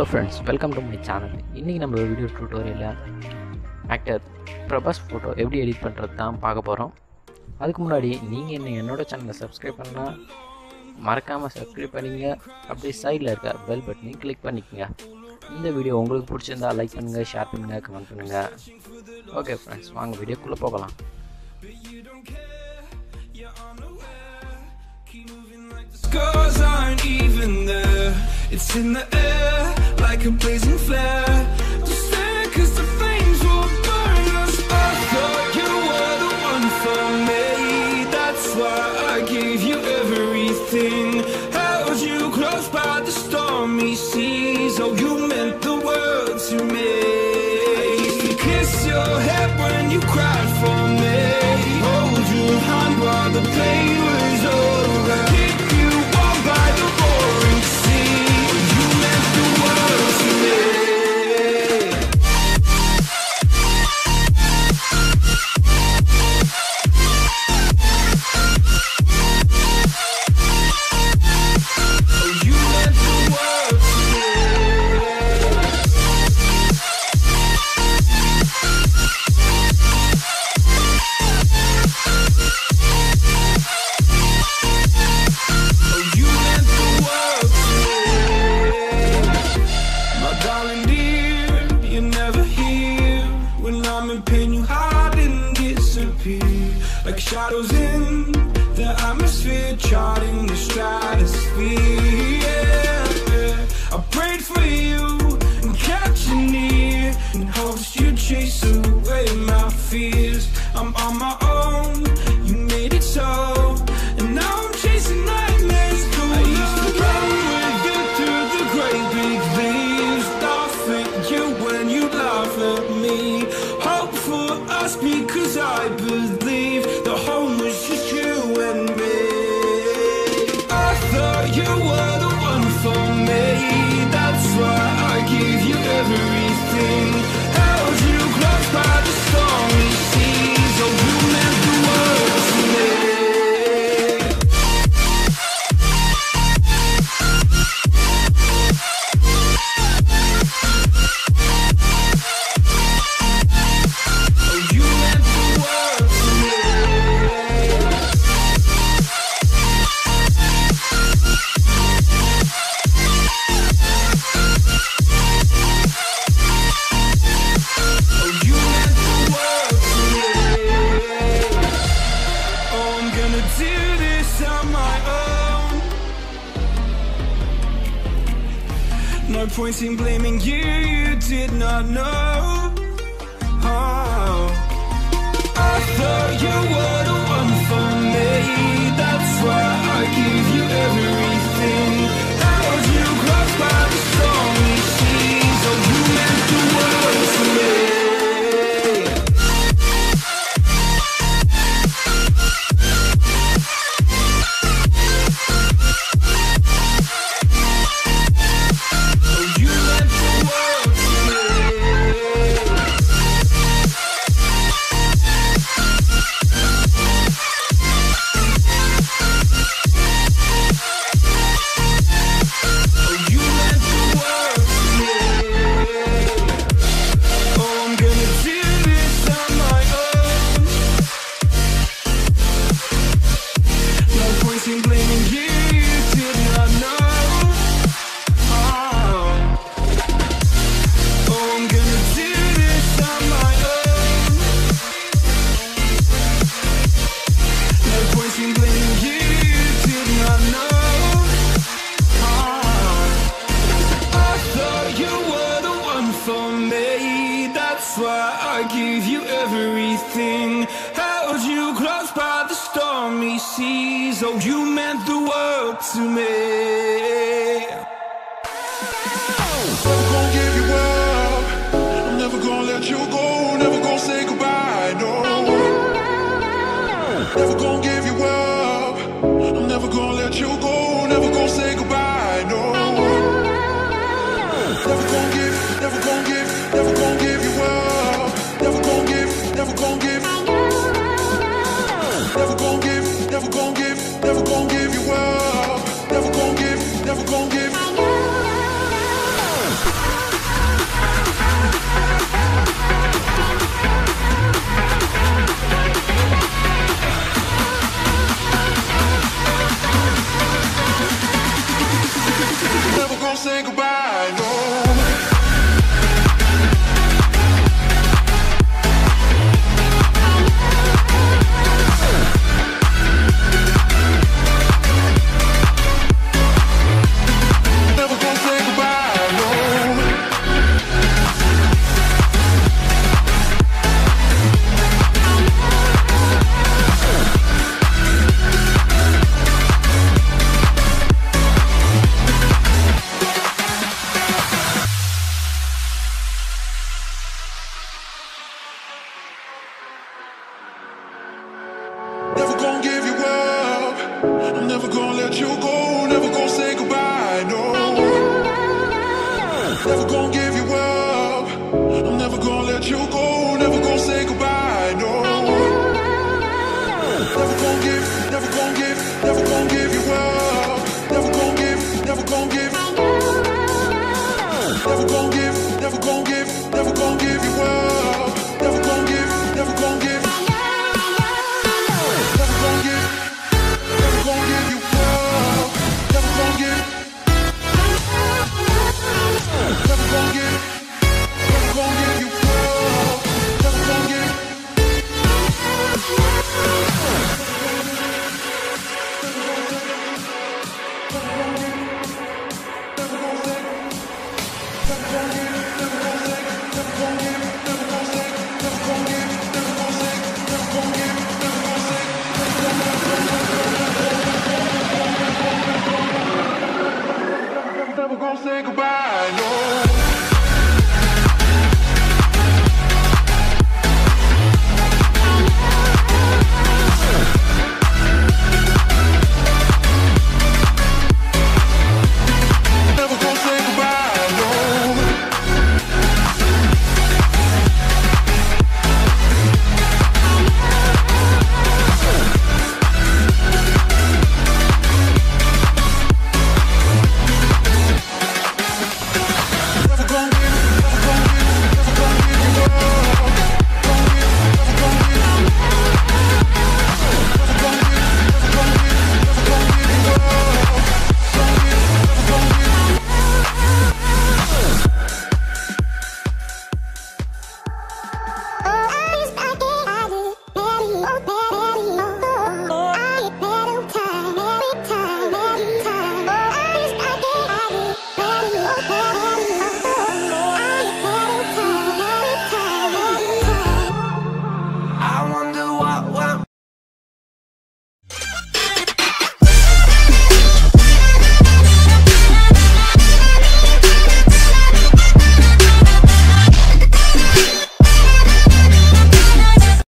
Hello friends, welcome to my channel. இன்னைக்கு நம்ம video டியூட்டோரியல்ல actor Prabhas photo எப்படி எடிட் பண்றது தான் பார்க்க போறோம். அதுக்கு முன்னாடி நீங்க என்னோட சேனலை சப்ஸ்கிரைப் பண்ணா மறக்காம சப்ஸ்கிரைப் பண்ணீங்க. அப்படியே சைடுல இருக்க பெல் பட்டனை கிளிக் பண்ணிக்கங்க. இந்த வீடியோ உங்களுக்கு பிடிச்சிருந்தா லைக் பண்ணுங்க, ஷேர் பண்ணுங்க, கமெண்ட் பண்ணுங்க. ஓகே ஃப்ரெண்ட்ஸ், வாங்க வீடியோக்குள்ள போகலாம். Scars aren't even there. It's in the air like a blazing flare. Just stare 'cause the flames will burn us. I thought you were the one for me. That's why I gave you everything. Held you close by the stormy seas. Oh, you meant the world to me. I used to kiss your head when you cried for me. Hold your hand while the pain was over. By the roaring sea, you meant the world to me. Oh, you meant the world to me. Like shadows in the atmosphere, charting the stratosphere. Yeah. I prayed for you and kept you near in hopes you'd chase away my fears. I'm on my own, you made it so, and now I'm chasing nightmares through. I used to run with you through the great big leaves, laugh at you when you laugh at me. Hope for us because I believe the home was just you and me. I thought you were the one for me. That's why I gave you everything. Held you close by the stormy seas. Oh, you meant the world to me. No point in blaming you, you did not know. Oh, I thought you were the one for me. That's why I gave you everything. Held you close by the stormy seas. Oh, you meant the world to me. That's why I gave you everything. Held you close by the stormy seas. Oh, you meant the world to me. Never gonna give you up. I'm never gonna let you go. Never gonna say goodbye, no. Never gonna give you up. I'm never gonna let you go. Never gonna say goodbye, no. Never gonna give you up. Never gonna give, never gonna give, never gonna give, never gonna give you up. Never gonna give, never gonna give. Never gonna let you go, never gonna say goodbye, no. Never gonna